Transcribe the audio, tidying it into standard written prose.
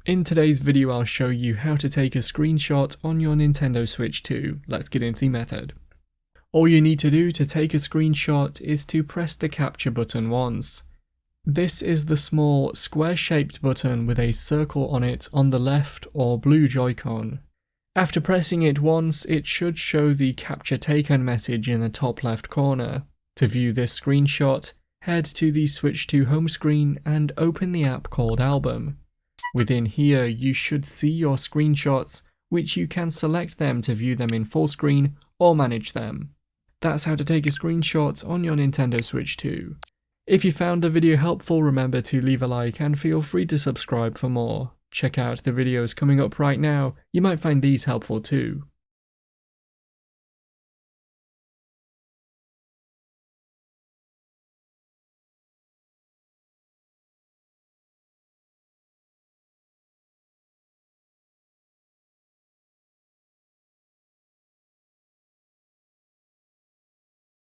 In today's video I'll show you how to take a screenshot on your Nintendo Switch 2. Let's get into the method. All you need to do to take a screenshot is to press the capture button once. This is the small square-shaped button with a circle on it on the left or blue Joy-Con. After pressing it once, it should show the capture taken message in the top left corner. To view this screenshot, head to the Switch 2 home screen and open the app called Album. Within here, you should see your screenshots, which you can select them to view them in full screen or manage them. That's how to take a screenshot on your Nintendo Switch 2. If you found the video helpful, remember to leave a like and feel free to subscribe for more. Check out the videos coming up right now, you might find these helpful too.